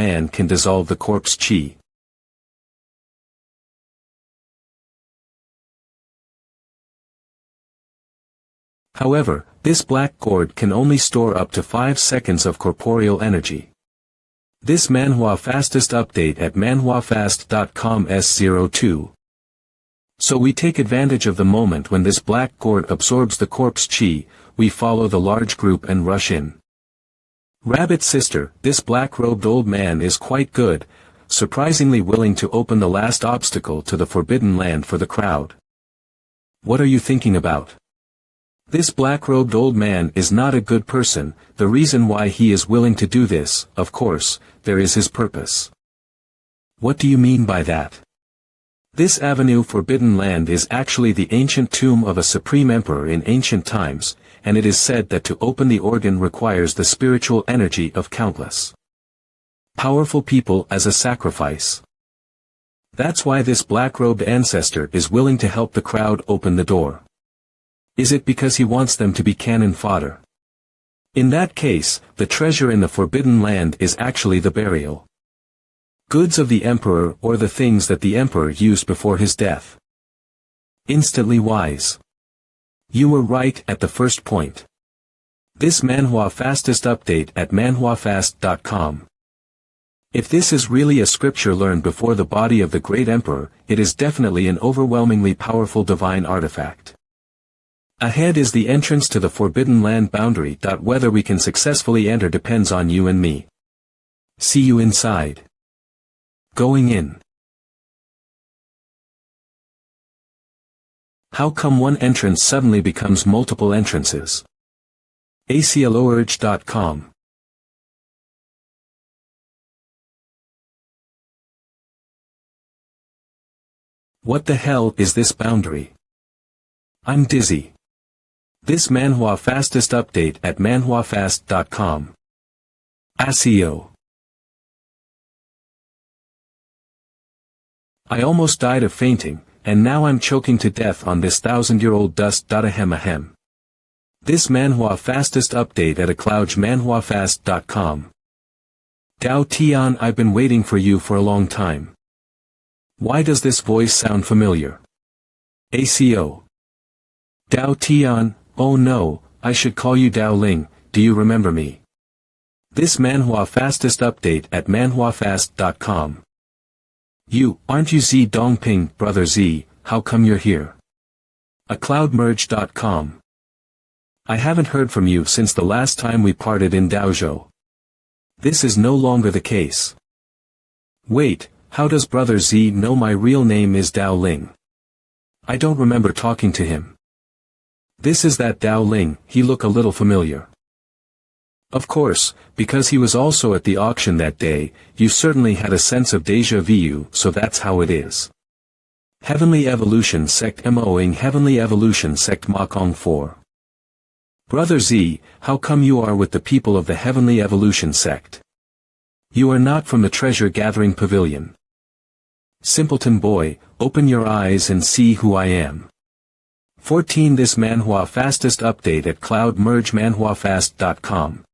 man can dissolve the corpse chi. However, this black gourd can only store up to 5 seconds of corporeal energy. This MANHWA fastest update at manhwafast.com S02. So we take advantage of the moment when this black gourd absorbs the corpse chi, we follow the large group and rush in. Rabbit sister, this black-robed old man is quite good, surprisingly willing to open the last obstacle to the forbidden land for the crowd. What are you thinking about? This black-robed old man is not a good person. The reason why he is willing to do this, of course, there is his purpose. What do you mean by that? This avenue forbidden land is actually the ancient tomb of a supreme emperor in ancient times, and it is said that to open the organ requires the spiritual energy of countless powerful people as a sacrifice. That's why this black-robed ancestor is willing to help the crowd open the door. Is it because he wants them to be cannon fodder? In that case, the treasure in the forbidden land is actually the burial goods of the emperor or the things that the emperor used before his death. Instantly wise. You were right at the first point. This MANHWA fastest update at manhwafast.com. If this is really a scripture learned before the body of the great emperor, it is definitely an overwhelmingly powerful divine artifact. Ahead is the entrance to the forbidden land boundary. Whether we can successfully enter depends on you and me. See you inside. Going in. How come one entrance suddenly becomes multiple entrances? aclorg.com. What the hell is this boundary? I'm dizzy. This MANHWA fastest update at manhwafast.com. SEO. I almost died of fainting, and now I'm choking to death on this 1,000-year-old dust. Ahem. This MANHWA fastest update at manhwafast.com. Dao Tian, I've been waiting for you for a long time. Why does this voice sound familiar? ACO. Dao Tian, oh no, I should call you Dao Ling, do you remember me? This MANHWA fastest update at manhwafast.com. You, aren't you Z Dongping, brother Z, how come you're here? acloudmerge.com. I haven't heard from you since the last time we parted in Daozhou. This is no longer the case. Wait, how does brother Z know my real name is Dao Ling? I don't remember talking to him. This is that Dao Ling, he look a little familiar. Of course, because he was also at the auction that day, you certainly had a sense of déjà vu, so that's how it is. Heavenly Evolution Sect MOing Heavenly Evolution Sect Makong 4. Brother Z, how come you are with the people of the Heavenly Evolution Sect? You are not from the treasure-gathering pavilion. Simpleton boy, open your eyes and see who I am. 14 This MANHWA fastest update at cloudmergemanhwafast.com.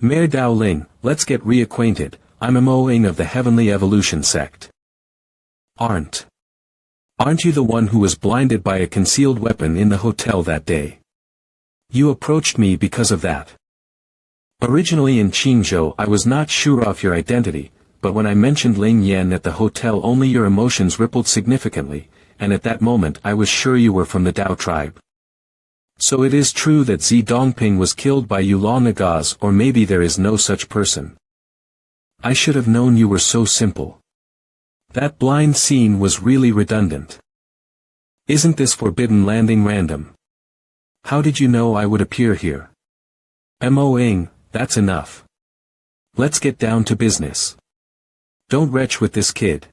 Mayor Dao Ling, let's get reacquainted, I'm MOing of the Heavenly Evolution Sect. Aren't you the one who was blinded by a concealed weapon in the hotel that day? You approached me because of that. Originally in Qingzhou I was not sure of your identity, but when I mentioned Ling Yan at the hotel only your emotions rippled significantly, and at that moment I was sure you were from the Dao tribe. So it is true that Zi Dongping was killed by Yulaw Nagaz, or maybe there is no such person. I should have known you were so simple. That blind scene was really redundant. Isn't this forbidden landing random? How did you know I would appear here? MOing, that's enough. Let's get down to business. Don't retch with this kid.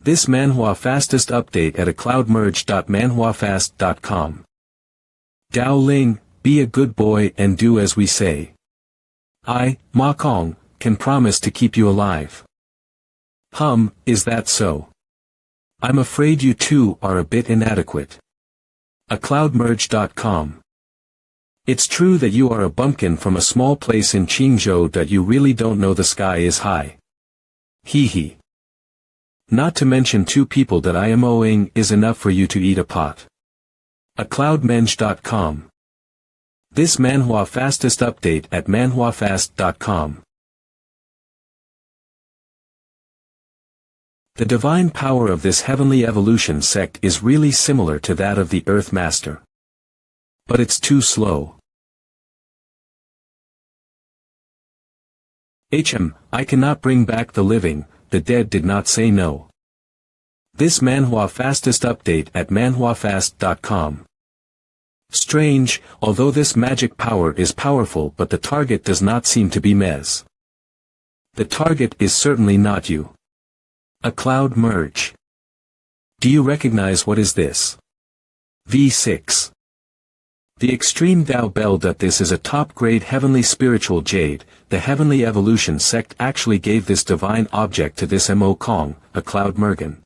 This MANHWA fastest update at acloudmerge.manhwafast.com. Dao Ling, be a good boy and do as we say. I, Ma Kong, can promise to keep you alive. Is that so? I'm afraid you two are a bit inadequate. acloudmerge.com. It's true that you are a bumpkin from a small place in Qingzhou that you really don't know the sky is high. Hee hee. Not to mention 2 people that I am owing is enough for you to eat a pot. acloudmenge.com. This manhwa fastest update at manhwafast.com. The divine power of this heavenly evolution sect is really similar to that of the Earth Master. But it's too slow. I cannot bring back the living, the dead did not say no. This manhwa fastest update at manhwafast.com. Strange, although this magic power is powerful but the target does not seem to be Mez. The target is certainly not you. A cloud merge. Do you recognize what is this? V6. The extreme Dao Bell. This is a top-grade heavenly spiritual jade. The heavenly evolution sect actually gave this divine object to this Mo Kong, a cloud mergen.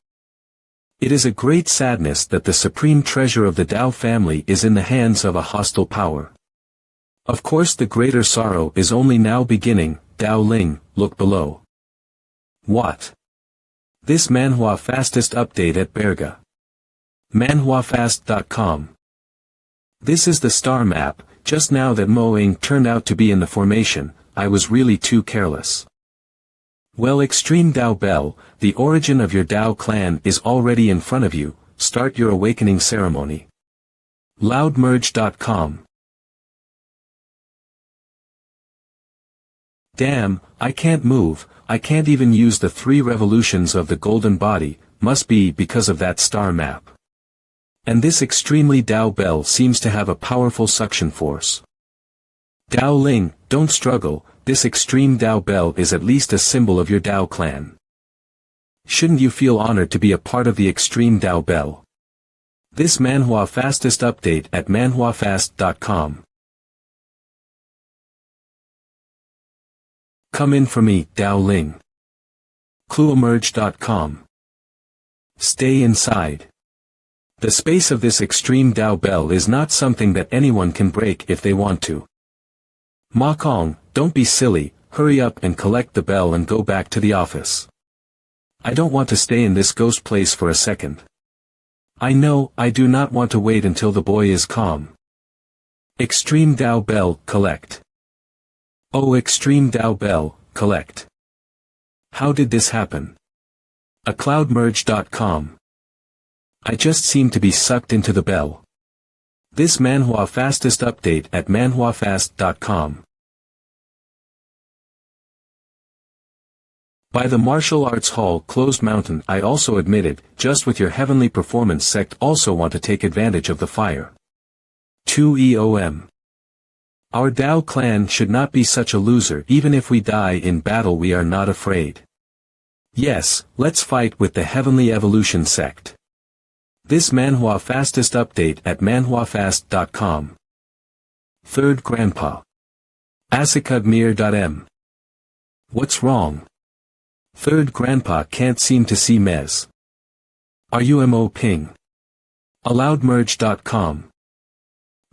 It is a great sadness that the supreme treasure of the Dao family is in the hands of a hostile power. Of course the greater sorrow is only now beginning. Dao Ling, look below. What? This manhwa fastest update at Berga. manhwafast.com. This is the star map. Just now that Moing turned out to be in the formation, I was really too careless. Well, Extreme Dao Bell, the origin of your Dao clan is already in front of you. Start your awakening ceremony. loudmerge.com. Damn, I can't move, I can't even use the 3 revolutions of the golden body, must be because of that star map. And this extremely Dao Bell seems to have a powerful suction force. Dao Ling, don't struggle, this extreme Dao Bell is at least a symbol of your Dao clan. Shouldn't you feel honored to be a part of the extreme Dao Bell? This manhwa fastest update at manhwafast.com. Come in for me, Dao Ling. clueemerge.com. Stay inside. The space of this extreme Dao Bell is not something that anyone can break if they want to. Ma Kong, don't be silly, hurry up and collect the bell and go back to the office. I don't want to stay in this ghost place for a second. I know, I do not want to wait until the boy is calm. Extreme Dao Bell, collect. Oh, Extreme Dao Bell, collect. How did this happen? acloudmerge.com. I just seem to be sucked into the bell. This manhwa fastest update at manhwafast.com. By the martial arts hall closed mountain. I also admitted, just with your heavenly performance sect also want to take advantage of the fire. 2EOM. Our Dao clan should not be such a loser. Even if we die in battle we are not afraid. Yes, let's fight with the heavenly evolution sect. This manhwa fastest update at manhwafast.com. Third Grandpa. Asakudmir.m. What's wrong? Third Grandpa can't seem to see Mez. Are you Mo Ping? Aloudmerge.com.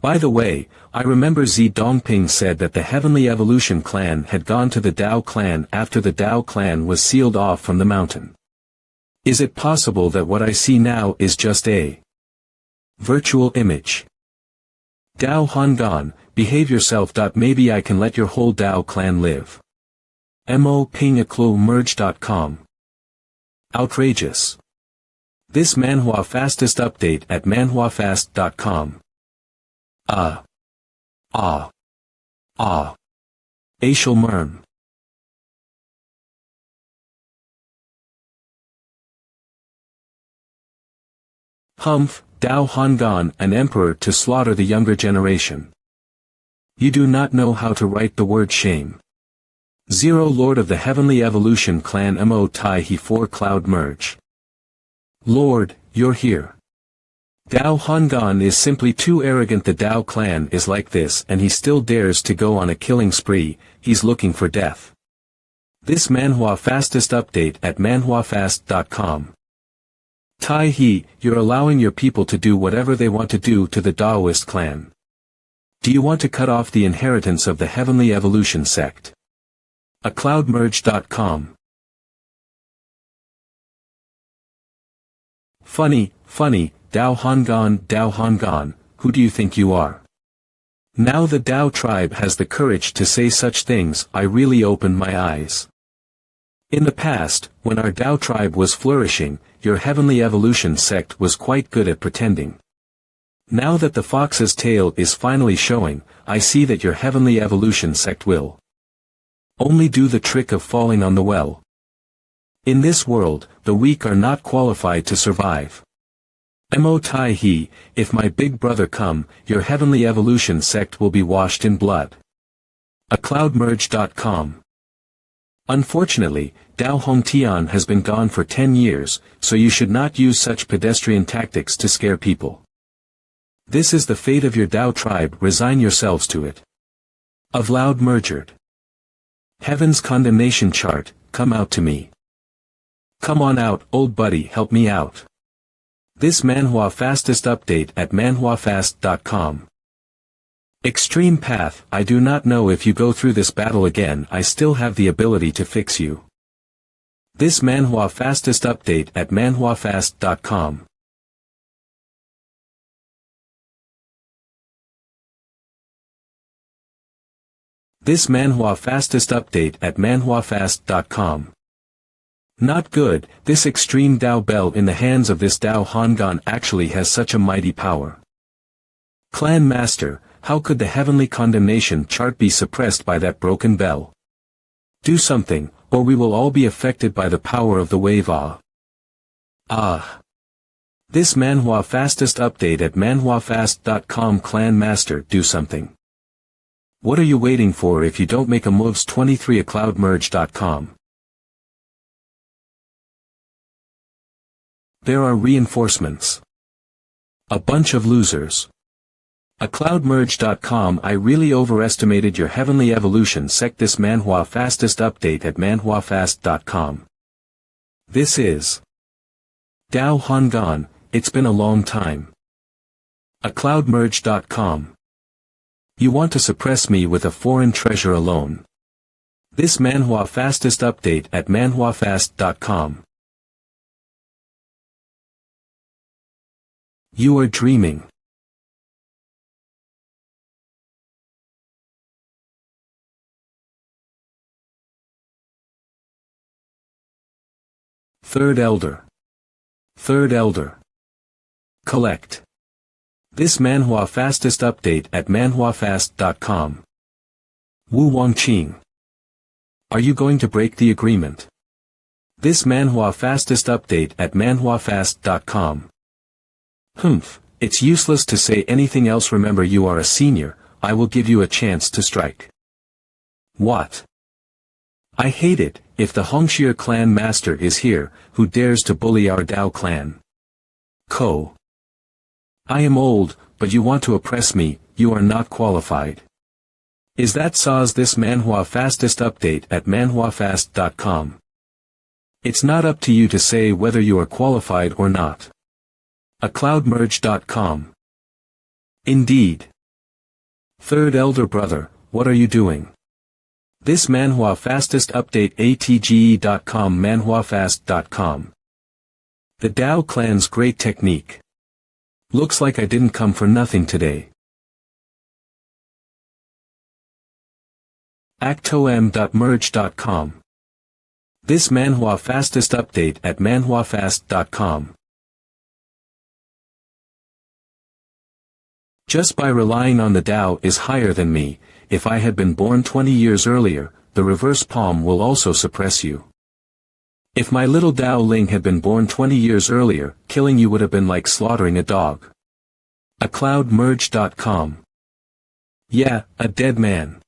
By the way, I remember Zi Dongping said that the Heavenly Evolution clan had gone to the Dao clan after the Dao clan was sealed off from the mountain. Is it possible that what I see now is just a virtual image? Dao Hongan, behave yourself. Maybe I can let your whole Dao clan live. Mo Ping Merge.com. Outrageous. This manhwa fastest update at manhwafast.com. Ashel Mern. Humph, Dao Hongan, an emperor to slaughter the younger generation. You do not know how to write the word shame. 0 Lord of the Heavenly Evolution Clan Mo Tai He 4 Cloud Merge. Lord, you're here. Dao Hongan is simply too arrogant. The Dao clan is like this and he still dares to go on a killing spree. He's looking for death. This manhwa fastest update at manhwafast.com. Tai He, you're allowing your people to do whatever they want to do to the Daoist clan. Do you want to cut off the inheritance of the Heavenly Evolution sect? acloudmerge.com. Funny, Dao Hangan, who do you think you are? Now the Dao tribe has the courage to say such things. I really opened my eyes. In the past, when our Dao tribe was flourishing, your Heavenly Evolution sect was quite good at pretending. Now that the fox's tail is finally showing, I see that your Heavenly Evolution sect will only do the trick of falling on the well. In this world, the weak are not qualified to survive. Mo Tai He, if my big brother come, your Heavenly Evolution sect will be washed in blood. acloudmerge.com. Unfortunately, Dao Hongtian has been gone for 10 years, so you should not use such pedestrian tactics to scare people. This is the fate of your Dao tribe, resign yourselves to it. Of loud mergered. Heaven's condemnation chart, come out to me. Come on out, old buddy, help me out. This Manhwa fastest update at manhwafast.com. Extreme path, I do not know if you go through this battle again, I still have the ability to fix you. This Manhwa fastest update at manhwafast.com. This Manhwa fastest update at manhwafast.com. Not good, this extreme Dao bell in the hands of this Dao Hangan actually has such a mighty power. Clan Master, how could the heavenly condemnation chart be suppressed by that broken bell? Do something, or we will all be affected by the power of the wave. This Manhwa fastest update at manhwafast.com. Clan Master, do something. What are you waiting for? If you don't make a moves 23 acloudmerge.com. There are reinforcements. A bunch of losers. acloudmerge.com. I really overestimated your Heavenly Evolution sect. This Manhwa fastest update at manhwafast.com. This is Dao Hangan, it's been a long time. acloudmerge.com. You want to suppress me with a foreign treasure alone. This Manhwa fastest update at manhwafast.com. You are dreaming. Third Elder. Collect. This Manhwa fastest update at manhwafast.com. Wu Wangqing. Are you going to break the agreement? This Manhwa fastest update at manhwafast.com. It's useless to say anything else. Remember, you are a senior, I will give you a chance to strike. What? I hate it, if the Hongxie clan master is here, who dares to bully our Dao clan? I am old, but you want to oppress me, you are not qualified. Is that Saz? This Manhwa fastest update at manhwafast.com. It's not up to you to say whether you are qualified or not. acloudmerge.com. Indeed. Third Elder Brother, what are you doing? This Manhwa fastest update atge.com. manhwafast.com. The Dao clan's great technique. Looks like I didn't come for nothing today. actom.merge.com. This Manhwa fastest update at manhwafast.com. Just by relying on the Dao is higher than me. If I had been born 20 years earlier, the reverse palm will also suppress you. If my little Dao Ling had been born 20 years earlier, killing you would have been like slaughtering a dog. acloudmerge.com. Yeah, a dead man.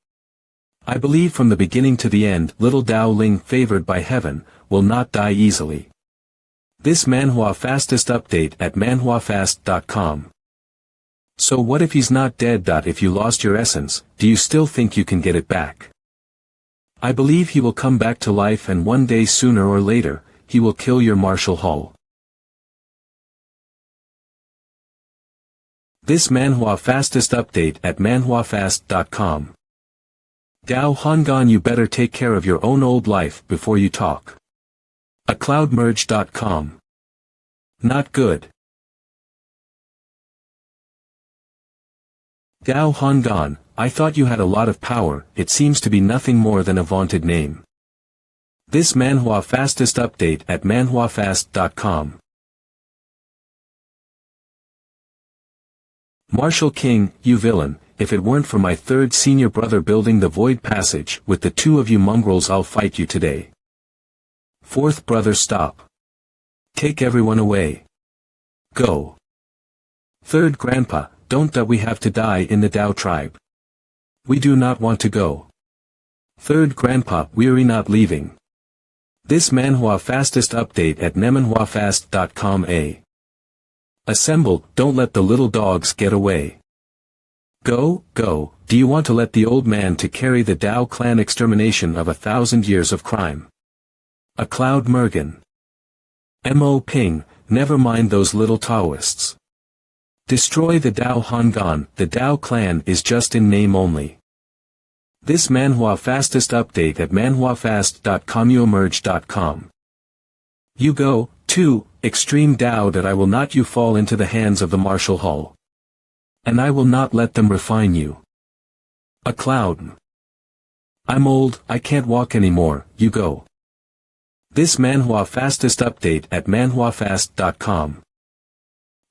I believe from the beginning to the end, little Dao Ling favored by heaven, will not die easily. This Manhwa fastest update at manhwafast.com. So what if he's not dead? If you lost your essence, do you still think you can get it back? I believe he will come back to life, and one day sooner or later, he will kill your Marshal Hull. This manhwa fastest update at manhwafast.com. Dao Hongan, you better take care of your own old life before you talk. acloudmerge.com. Not good. Dao Hongan, I thought you had a lot of power. It seems to be nothing more than a vaunted name. This manhwa fastest update at manhwafast.com. Marshal King, you villain, if it weren't for my third senior brother building the void passage with the two of you mongrels, I'll fight you today. Fourth brother, stop. Take everyone away. Go. Third grandpa, don't that we have to die in the Dao tribe. We do not want to go. Third grandpa, weary not leaving. This manhwa fastest update at manhwafast.com. Assemble, don't let the little dogs get away. Go, go, do you want to let the old man to carry the Dao clan extermination of 1,000 years of crime? A Cloud Mergen. Mo Ping, never mind those little Taoists. Destroy the Dao Hongan, the Dao clan is just in name only. This manhwa fastest update at manhwafast.com. uemerge.com. You go, too, extreme Dao, that I will not you fall into the hands of the martial hall. And I will not let them refine you. A Cloud. I'm old, I can't walk anymore, you go. This manhwa fastest update at manhwafast.com.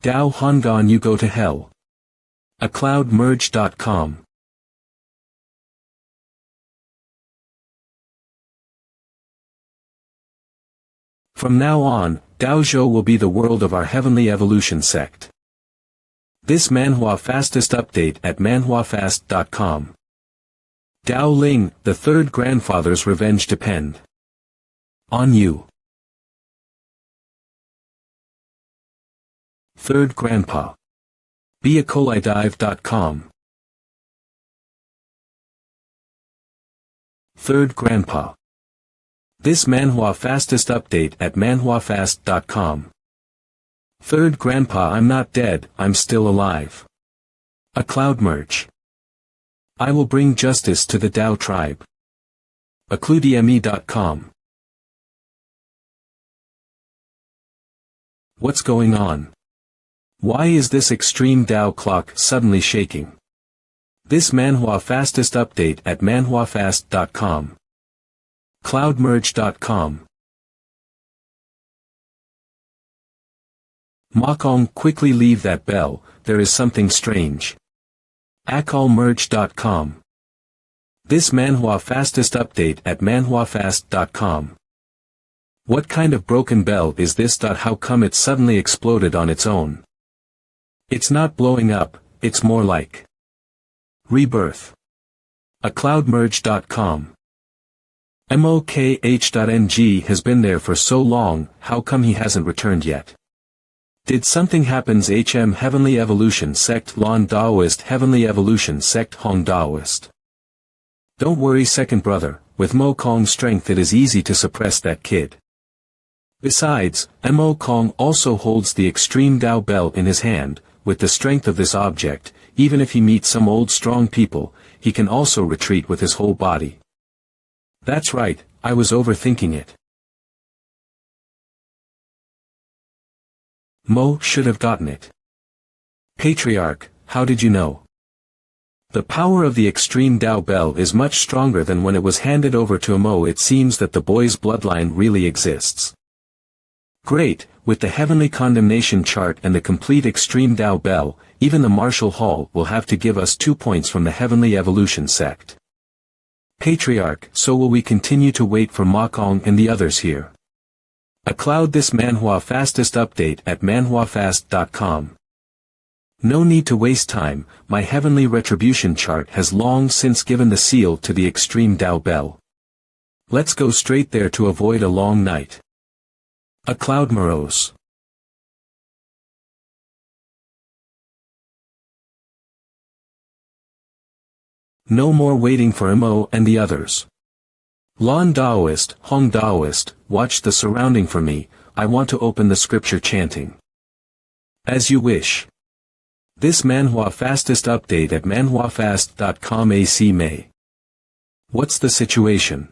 Dao Hongan, you go to hell. A cloudmerge.com. From now on, Daozhou will be the world of our Heavenly Evolution sect. This manhwa fastest update at manhwafast.com. Dao Ling, the third grandfather's revenge depend on you. Third grandpa. beacolidive.com. Third grandpa. This manhwa fastest update at manhwafast.com. Third grandpa, I'm not dead, I'm still alive. A Cloud Merge. I will bring justice to the Dao tribe. acludme.com. What's going on? Why is this extreme Dao clock suddenly shaking? This manhwa fastest update at manhwafast.com. cloudmerge.com. Makong, quickly leave that bell, there is something strange. acalmerge.com. This manhwa fastest update at manhwafast.com. What kind of broken bell is this? How come it suddenly exploded on its own? It's not blowing up, it's more like rebirth. acloudmerge.com. mokh.ng has been there for so long, how come he hasn't returned yet? Did something happens? Heavenly Evolution sect Lon Daoist, Heavenly Evolution sect Hong Daoist. Don't worry second brother, with Mo Kong's strength it is easy to suppress that kid. Besides, Mo Kong also holds the extreme Dao bell in his hand. With the strength of this object, even if he meets some old strong people, he can also retreat with his whole body. That's right, I was overthinking it. Mo should have gotten it. Patriarch, how did you know? The power of the extreme Dao bell is much stronger than when it was handed over to Mo. It seems that the boy's bloodline really exists. Great, with the heavenly condemnation chart and the complete extreme Dao bell, even the martial hall will have to give us 2 points from the Heavenly Evolution sect. Patriarch, so will we continue to wait for Makong and the others here? A Cloud, this manhwa fastest update at manhwafast.com. No need to waste time, my heavenly retribution chart has long since given the seal to the extreme Dao bell. Let's go straight there to avoid a long night. A Cloud Morose. No more waiting for Mo and the others. Lon Daoist, Hong Daoist, watch the surrounding for me, I want to open the scripture chanting. As you wish. This manhwa fastest update at manhwafast.com AC May. What's the situation?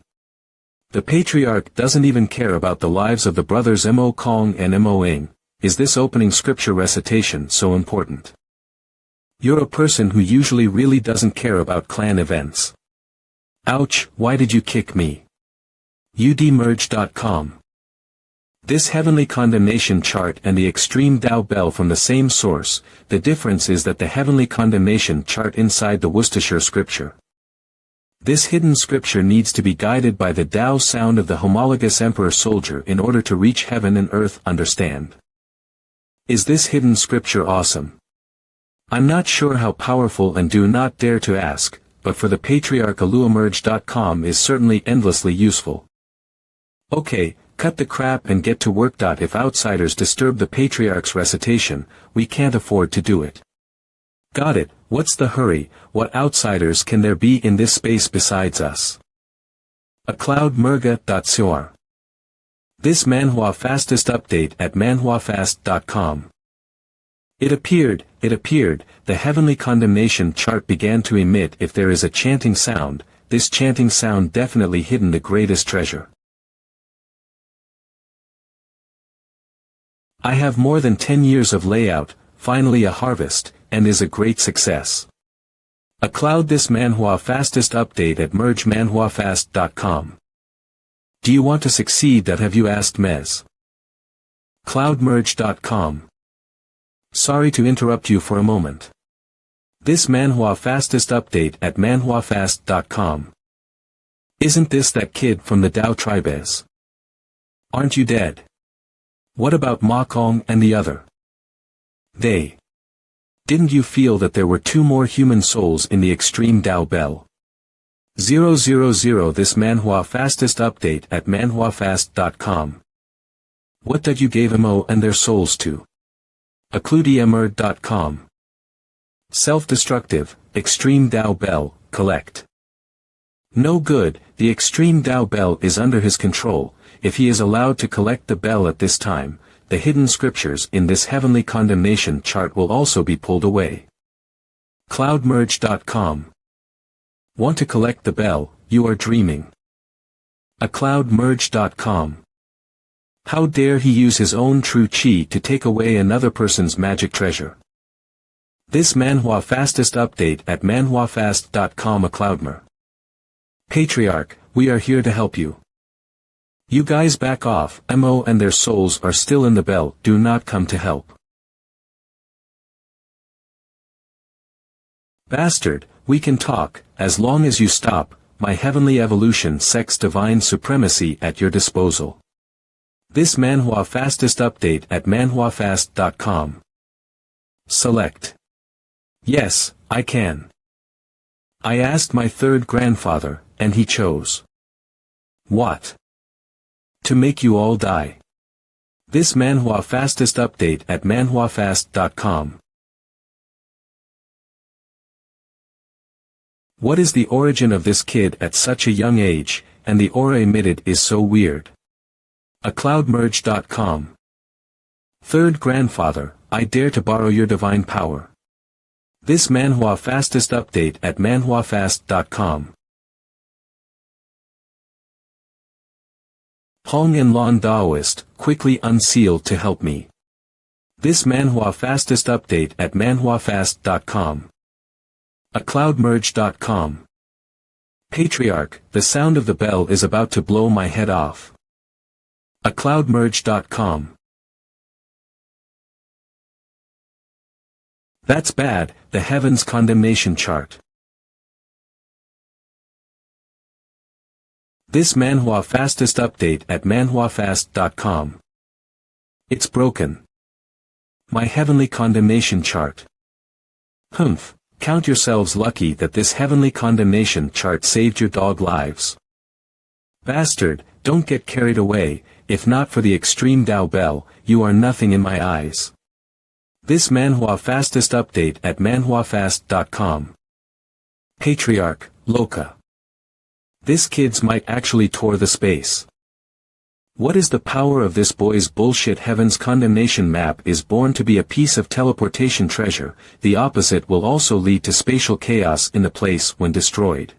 The patriarch doesn't even care about the lives of the brothers Mo Kong and Mo Ing. Is this opening scripture recitation so important? You're a person who usually really doesn't care about clan events. Ouch, why did you kick me? udmerge.com. This heavenly condemnation chart and the extreme Tao bell from the same source, the difference is that the heavenly condemnation chart inside the Worcestershire scripture. This hidden scripture needs to be guided by the Tao sound of the homologous emperor soldier in order to reach heaven and earth. Understand? Is this hidden scripture awesome? I'm not sure how powerful and do not dare to ask, but for the patriarch aluemerge.com is certainly endlessly useful. Okay, cut the crap and get to work. If outsiders disturb the patriarch's recitation, we can't afford to do it. Got it, what's the hurry? What outsiders can there be in this space besides us? acloudmerga.cor. This manhwa fastest update at manhwafast.com. It appeared, the heavenly condemnation chart began to emit. If there is a chanting sound, this chanting sound definitely hidden the greatest treasure. I have more than 10 years of layout, finally a harvest, and is a great success. Acloud this manhwa fastest update at mergemanhwafast.com. Do you want to succeed? Have you asked Mez? Cloudmerge.com. Sorry to interrupt you for a moment. This manhwa fastest update at manhwafast.com. Isn't this that kid from the Tao tribes? Aren't you dead? What about Ma Kong and the other? Didn't you feel that there were 2 more human souls in the extreme Tao bell? 000 This manhwa fastest update at manhwafast.com. What did you give Mo and their souls to? acludiemerd.com. Self-destructive, extreme Tao bell, collect. No good, the extreme Tao bell is under his control. If he is allowed to collect the bell at this time, the hidden scriptures in this heavenly condemnation chart will also be pulled away. Cloudmerge.com. Want to collect the bell? You are dreaming. acloudmerge.com. How dare he use his own true chi to take away another person's magic treasure? This manhwa fastest update at manhwafast.com. Acloudmer. Patriarch, we are here to help you. You guys back off. Mo and their souls are still in the bell. Do not come to help. Bastard, we can talk, as long as you stop. My heavenly evolution sex divine supremacy at your disposal. This manhwa fastest update at manhwafast.com. Select. Yes, I can. I asked my third grandfather, and he chose. What? To make you all die. This manhwa fastest update at manhwafast.com. What is the origin of this kid at such a young age, and the aura emitted is so weird? acloudmerge.com. Third grandfather, I dare to borrow your divine power. This manhwa fastest update at manhwafast.com. Hong and Lon Daoist, quickly unsealed to help me. This manhwa fastest update at manhwafast.com. acloudmerge.com. Patriarch, the sound of the bell is about to blow my head off. acloudmerge.com. That's bad, the heavens condemnation chart. This manhwa fastest update at manhwafast.com. It's broken. My heavenly condemnation chart. Humph, count yourselves lucky that this heavenly condemnation chart saved your dog lives. Bastard, don't get carried away, if not for the extreme Tao bell, you are nothing in my eyes. This manhwa fastest update at manhwafast.com. Patriarch, Loka. This kids might actually tour the space. What is the power of this boy's bullshit? Heaven's condemnation map is born to be a piece of teleportation treasure. The opposite will also lead to spatial chaos in the place when destroyed.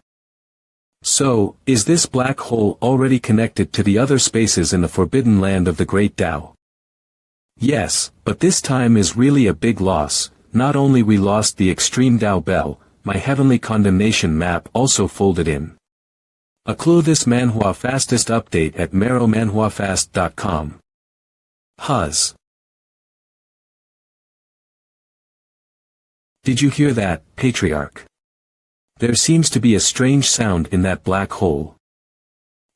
So, is this black hole already connected to the other spaces in the forbidden land of the great Tao? Yes, but this time is really a big loss. Not only we lost the extreme Tao bell, my heavenly condemnation map also folded in. A clue: this manhwa fastest update at manhwarecap.com. Huz. Did you hear that, Patriarch? There seems to be a strange sound in that black hole.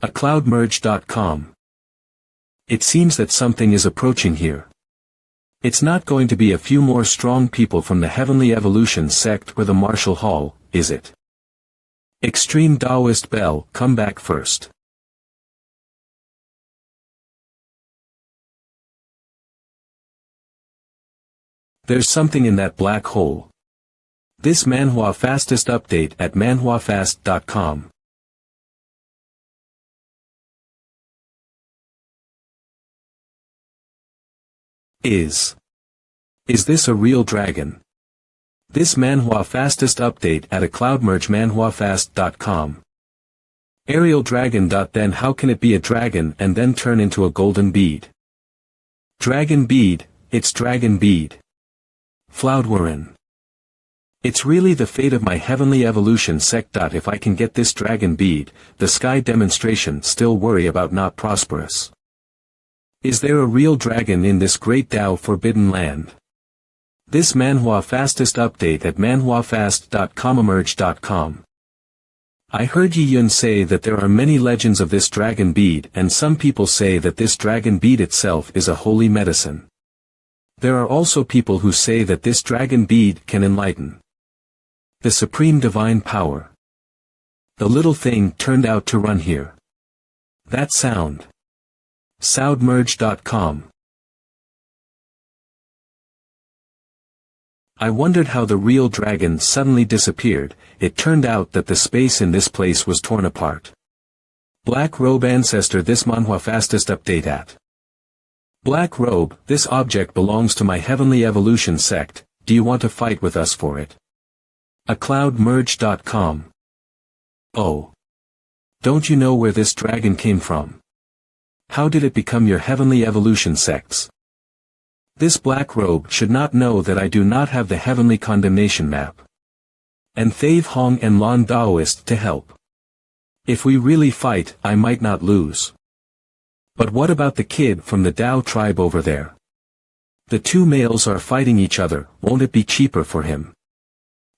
A cloudmerge.com. It seems that something is approaching here. It's not going to be a few more strong people from the Heavenly Evolution sect or the Marshall Hall, is it? Extreme Taoist Bell, come back first. There's something in that black hole. This manhwa fastest update at manhwarecap.com. Is this a real dragon? This manhwa fastest update at a cloudmerge manhwarecap.com. Aerial dragon. Then how can it be a dragon and then turn into a golden bead? Dragon bead, it's dragon bead. Floudwarin. It's really the fate of my heavenly evolution sect. If I can get this dragon bead, the sky demonstration still worry about not prosperous. Is there a real dragon in this great Tao forbidden land? This manhwa fastest update at manhwafast.com. emerge.com. I heard Yi Yun say that there are many legends of this dragon bead, and some people say that this dragon bead itself is a holy medicine. There are also people who say that this dragon bead can enlighten the supreme divine power. The little thing turned out to run here. That sound. Soundmerge.com. I wondered how the real dragon suddenly disappeared. It turned out that the space in this place was torn apart. Black Robe Ancestor. This manhwa fastest update at Black Robe. This object belongs to my heavenly evolution sect. Do you want to fight with us for it? A cloudmerge.com. Oh. Don't you know where this dragon came from? How did it become your heavenly evolution sects? This black robe should not know that I do not have the heavenly condemnation map. And Thave Hong and Lon Daoist to help. If we really fight, I might not lose. But what about the kid from the Dao tribe over there? The two males are fighting each other. Won't it be cheaper for him?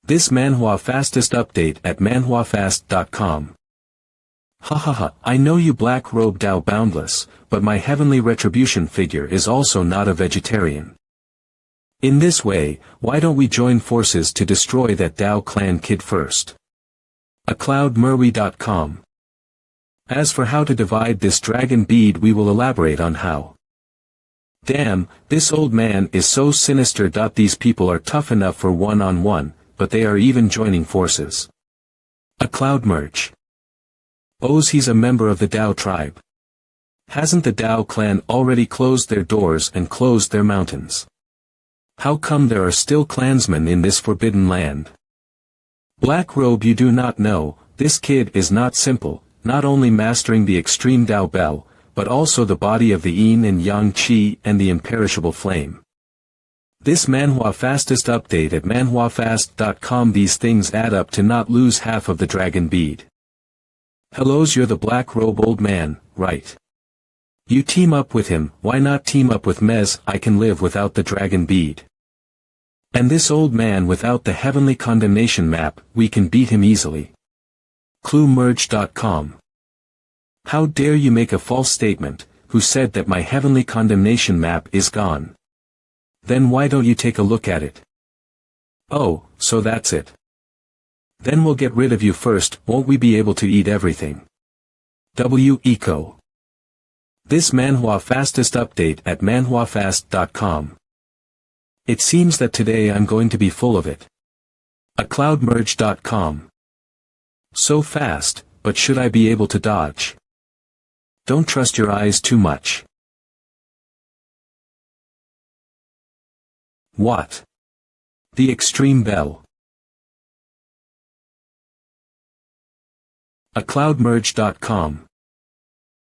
This manhwa fastest update at manhwafast.com. Hahaha, I know you black robe Dao boundless, but my heavenly retribution figure is also not a vegetarian. In this way, why don't we join forces to destroy that Dao clan kid first? A cloudmerwe.com. As for how to divide this dragon bead, we will elaborate on how. Damn, this old man is so sinister. These people are tough enough for one-on-one, but they are even joining forces. A cloudmerge. Oh's he's a member of the Dao tribe. Hasn't the Dao clan already closed their doors and closed their mountains? How come there are still clansmen in this forbidden land? Black Robe, you do not know, this kid is not simple, not only mastering the extreme Dao bell, but also the body of the yin and yang qi and the imperishable flame. This manhwa fastest update at manhwafast.com. These things add up to not lose half of the dragon bead. Hellos, you're the black robe old man, right? You team up with him. Why not team up with Mez? I can live without the dragon bead. And this old man without the heavenly condemnation map, we can beat him easily. Cluemerge.com. How dare you make a false statement? Who said that my heavenly condemnation map is gone? Then why don't you take a look at it? Oh, so that's it. Then we'll get rid of you first. Won't we be able to eat everything? W. Eco. This manhwa fastest update at manhwafast.com. It seems that today I'm going to be full of it. A cloudmerge.com. So fast, but should I be able to dodge? Don't trust your eyes too much. What? The extreme bell. acloudmerge.com.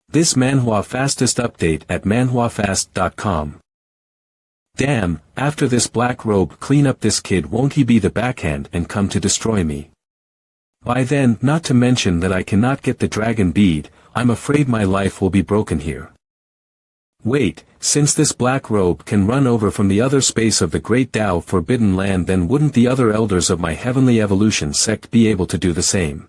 This manhwa fastest update at manhwafast.com. Damn, after this black robe clean up this kid, won't he be the backhand and come to destroy me? By then, not to mention that I cannot get the dragon bead, I'm afraid my life will be broken here. Wait, since this black robe can run over from the other space of the great Tao forbidden land, then wouldn't the other elders of my heavenly evolution sect be able to do the same?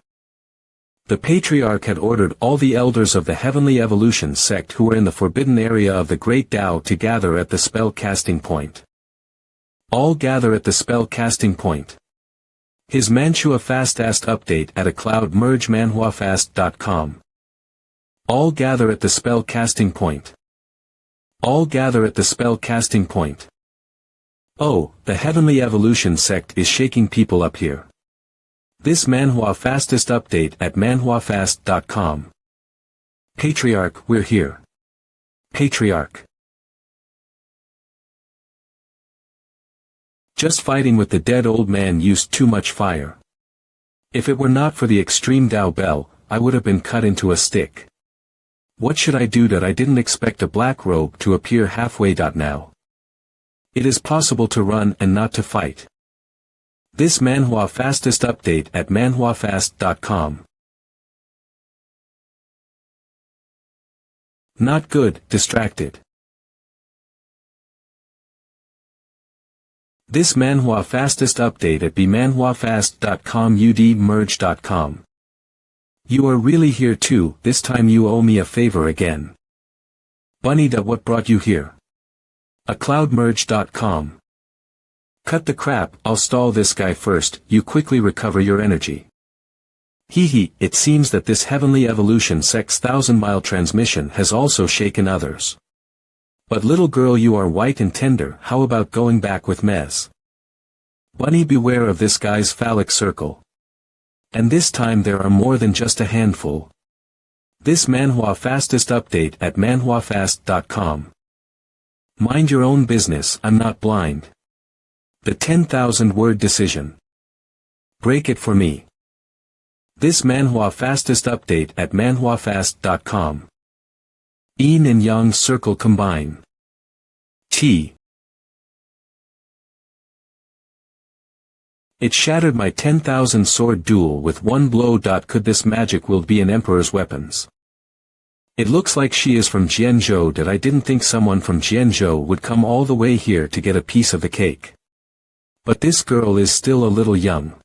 The patriarch had ordered all the elders of the heavenly evolution sect who were in the forbidden area of the great Tao to gather at the spell casting point. All gather at the spell casting point. His MANHWA fastest update at acloudmergemanhwafast.com. All gather at the spell casting point. All gather at the spell casting point. Oh, the heavenly evolution sect is shaking people up here. This manhwa fastest update at manhwafast.com. Patriarch, we're here. Patriarch. Just fighting with the dead old man used too much fire. If it were not for the extreme Tao bell, I would have been cut into a stick. What should I do that I didn't expect a black robe to appear halfway? Now. It is possible to run and not to fight. This manhwa fastest update at manhwafast.com. Not good, distracted. This manhwa fastest update at bmanhwafast.com udmerge.com. You are really here too, this time you owe me a favor again. Bunny, what brought you here? acloudmerge.com. Cut the crap, I'll stall this guy first, you quickly recover your energy. Hee, it seems that this heavenly evolution sect's 1,000-mile transmission has also shaken others. But little girl, you are white and tender, how about going back with Mez? Bunny, beware of this guy's phallic circle. And this time there are more than just a handful. This manhwa fastest update at manhwafast.com. Mind your own business, I'm not blind. The 10,000-word decision. Break it for me. This manhwa fastest update at manhwafast.com. Yin and Yang circle combine. T. It shattered my 10,000 sword duel with one blow. Could this magic wield be an emperor's weapons? It looks like she is from Jianzhou. That I didn't think someone from Jianzhou would come all the way here to get a piece of the cake. But this girl is still a little young.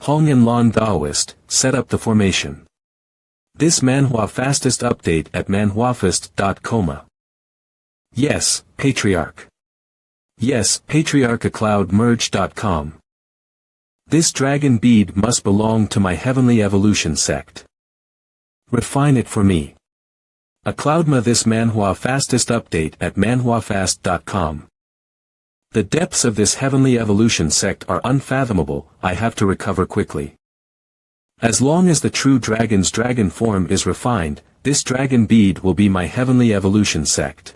Hong and Lon Daoist, set up the formation. This manhwa fastest update at manhwafast.com. Yes, Patriarch. Yes, Patriarch acloudmerge.com. This dragon bead must belong to my heavenly evolution sect. Refine it for me. Acloudma this manhwa fastest update at manhwafast.com. The depths of this heavenly evolution sect are unfathomable, I have to recover quickly. As long as the true dragon's dragon form is refined, this dragon bead will be my heavenly evolution sect.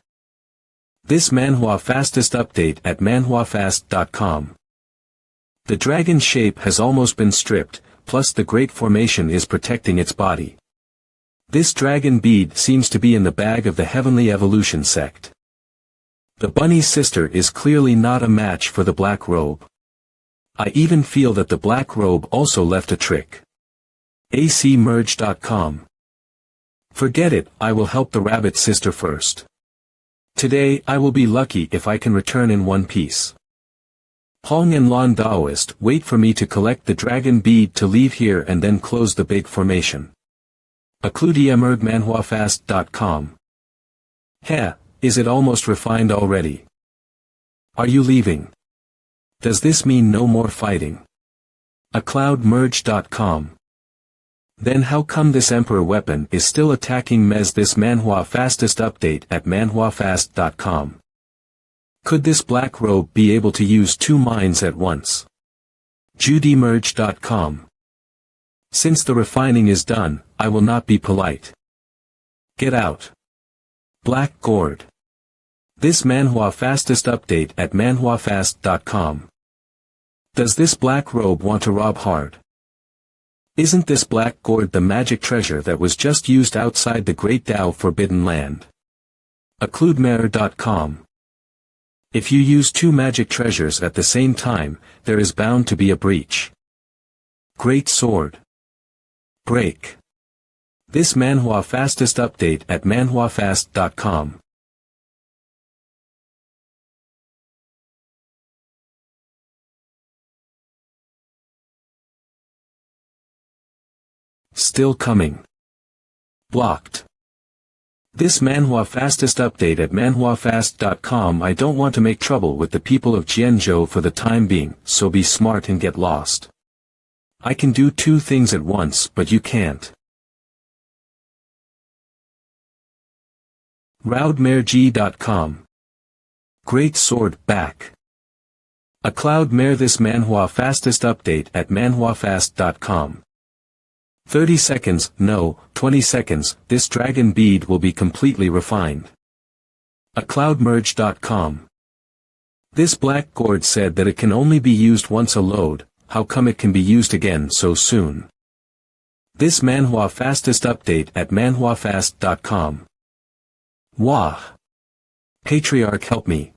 This manhwa fastest update at manhwafast.com. The dragon's shape has almost been stripped, plus the great formation is protecting its body. This dragon bead seems to be in the bag of the heavenly evolution sect. The bunny's sister is clearly not a match for the black robe. I even feel that the black robe also left a trick. acmerge.com. Forget it, I will help the rabbit sister first. Today I will be lucky if I can return in one piece. Hong and Lon Daoist, wait for me to collect the dragon bead to leave here and then close the big formation. acloudmergemanhwafast.com. Heh, is it almost refined already? Are you leaving? Does this mean no more fighting? acloudmerge.com. Then how come this emperor weapon is still attacking Mez? This manhwa fastest update at manhwafast.com. Could this black robe be able to use two minds at once? judymerge.com. Since the refining is done, I will not be polite. Get out. Black Gourd. This manhwa fastest update at manhwafast.com. Does this black robe want to rob hard? Isn't this black gourd the magic treasure that was just used outside the Great Tao Forbidden Land? Accludemare.com. If you use two magic treasures at the same time, there is bound to be a breach. Great Sword. Break. This manhwa fastest update at manhwafast.com. Still coming. Blocked. This manhwa fastest update at manhwafast.com. I don't want to make trouble with the people of Jianzhou for the time being, so be smart and get lost. I can do two things at once, but you can't. Roudmereg.com. Great Sword back. A cloud mare. This manhwa fastest update at manhwafast.com. 30 seconds, no, 20 seconds, this dragon bead will be completely refined. Accloudmerge.com. This black gourd said that it can only be used once a load, how come it can be used again so soon? This manhwa fastest update at manhwafast.com. Wah! Patriarch help me.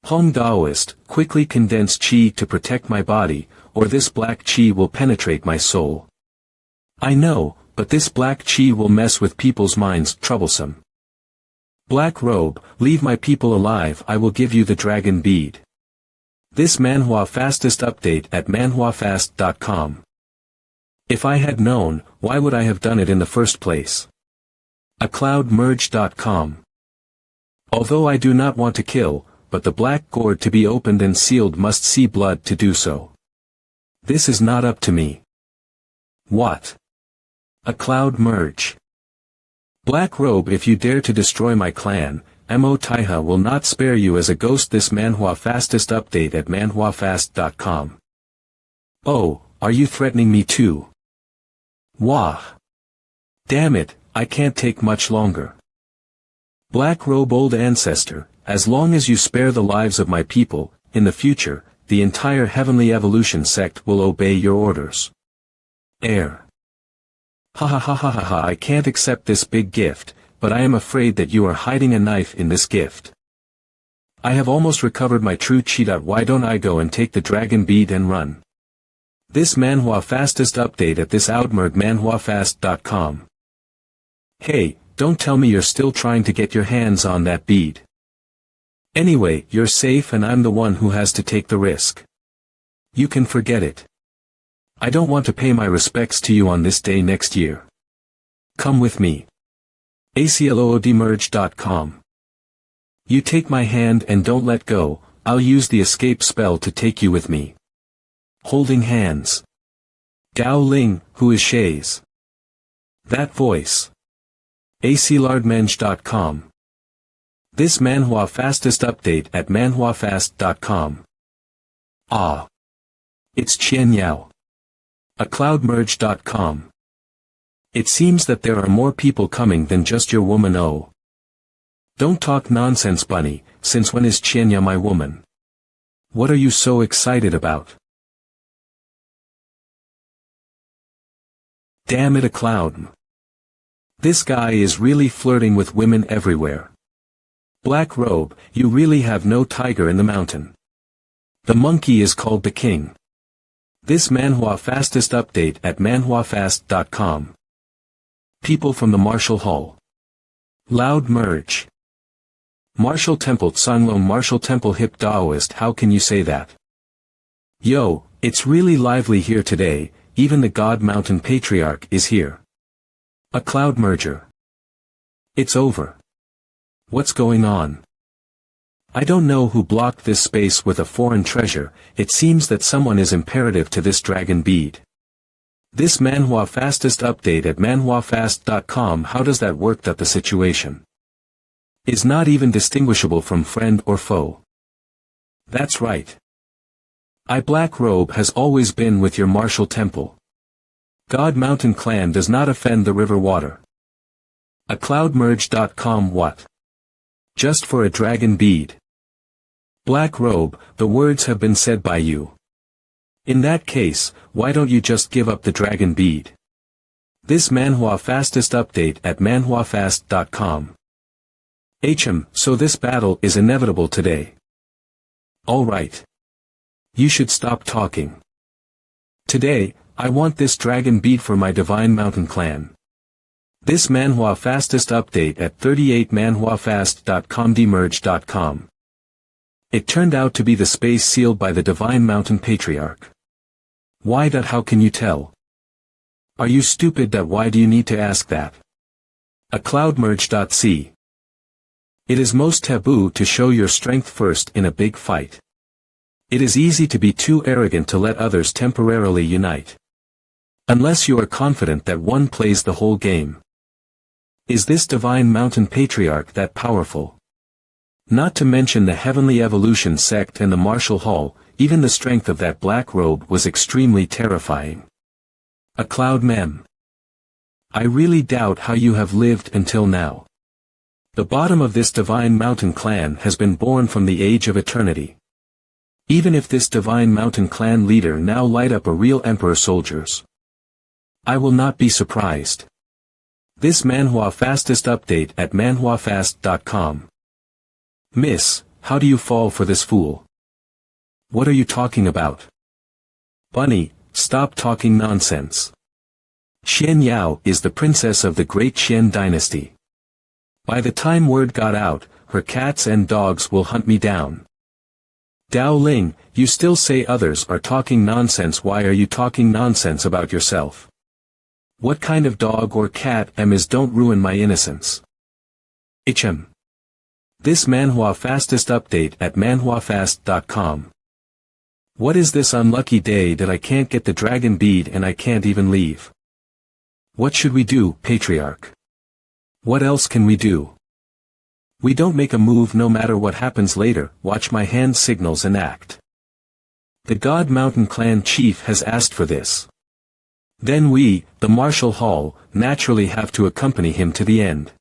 Hong Daoist, quickly condense qi to protect my body, or this black qi will penetrate my soul. I know, but this black qi will mess with people's minds, troublesome. Black robe, leave my people alive, I will give you the dragon bead. This manhwa fastest update at manhwafast.com. If I had known, why would I have done it in the first place? Accloudmerge.com. Although I do not want to kill, but the black gourd to be opened and sealed must see blood to do so. This is not up to me. What? Accloudmerge. Black robe, if you dare to destroy my clan, Mo Taiha will not spare you as a ghost. This manhwa fastest update at manhwafast.com. Oh, are you threatening me too? Wah! Damn it, I can't take much longer. Black robe, old ancestor, as long as you spare the lives of my people, in the future, the entire heavenly evolution sect will obey your orders. Air. Ha ha ha ha ha ha, I can't accept this big gift, but I am afraid that you are hiding a knife in this gift. I have almost recovered my true qi. Why don't I go and take the dragon bead and run? This manhwa fastest update at this outmerg manhwafast.com. Hey, don't tell me you're still trying to get your hands on that bead. Anyway, you're safe and I'm the one who has to take the risk. You can forget it. I don't want to pay my respects to you on this day next year. Come with me. acloodmerge.com. You take my hand and don't let go, I'll use the escape spell to take you with me. Holding hands. Gao Ling, who is Shays? That voice. aclardmenge.com. This manhwa fastest update at manhwafast.com. Ah. It's Qian Yao. Accloudmerge.com. It seems that there are more people coming than just your woman. Oh. Don't talk nonsense, bunny, since when is Qianya my woman? What are you so excited about? Damn it, Accloud. This guy is really flirting with women everywhere. Black robe, you really have no tiger in the mountain. The monkey is called the king. This manhwa fastest update at manhwafast.com. People from the Martial Hall. Loud merge. Martial Temple Tsanglong, Martial Temple hip Daoist, how can you say that? Yo, it's really lively here today, even the God Mountain Patriarch is here. A cloud merger. It's over. What's going on? I don't know who blocked this space with a foreign treasure, it seems that someone is imperative to this dragon bead. This manhwa fastest update at manhwafast.com. How does that work? That the situation is not even distinguishable from friend or foe. That's right. I Black Robe has always been with your martial temple. God Mountain clan does not offend the river water. A cloudmerge.com what? Just for a dragon bead. Black robe, the words have been said by you. In that case, why don't you just give up the dragon bead? This manhwa fastest update at manhwafast.com. So this battle is inevitable today. Alright. You should stop talking. Today, I want this dragon bead for my Divine Mountain clan. This manhwa fastest update at 38manhwafast.com demerge.com. It turned out to be the space sealed by the Divine Mountain Patriarch. Why that? How can you tell? Are you stupid? That why do you need to ask that? A cloudmerge.c. It is most taboo to show your strength first in a big fight. It is easy to be too arrogant to let others temporarily unite. Unless you are confident that one plays the whole game. Is this Divine Mountain Patriarch that powerful? Not to mention the Heavenly Evolution sect and the Martial Hall, even the strength of that black robe was extremely terrifying. A cloud mem. I really doubt how you have lived until now. The bottom of this Divine Mountain clan has been born from the age of eternity. Even if this Divine Mountain clan leader now light up a real emperor soldiers, I will not be surprised. This manhwa fastest update at manhwafast.com. Miss, how do you fall for this fool? What are you talking about? Bunny, stop talking nonsense. Xian Yao is the princess of the great Xian dynasty. By the time word got out, her cats and dogs will hunt me down. Dao Ling, you still say others are talking nonsense. Why are you talking nonsense about yourself? What kind of dog or cat am is? Don't ruin my innocence. This manhwa fastest update at manhwafast.com. What is this unlucky day that I can't get the dragon bead and I can't even leave? What should we do, Patriarch? What else can we do? We don't make a move no matter what happens later. Watch my hand signals and act. The God Mountain Clan chief has asked for this. Then we, the Martial Hall, naturally have to accompany him to the end.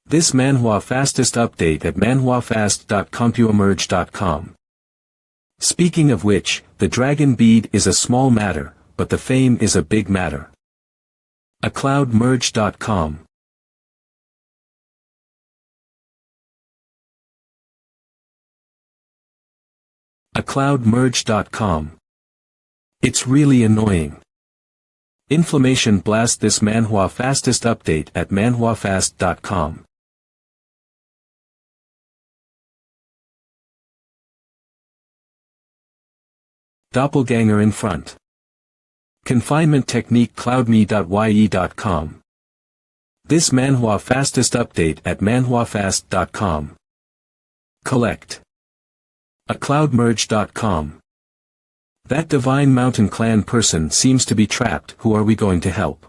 This manhwa fastest update at manhwafast.compuemerge.com. Speaking of which, the dragon bead is a small matter, but the fame is a big matter. A cloudmerge.com. A cloudmerge.com. It's really annoying. Inflammation blast this manhwa fastest update at manhwafast.com. Doppelganger in front. Confinement technique cloudme.ye.com. This manhwa fastest update at manhwafast.com. Collect. A cloudmerge.com. That Divine Mountain Clan person seems to be trapped. Who are we going to help?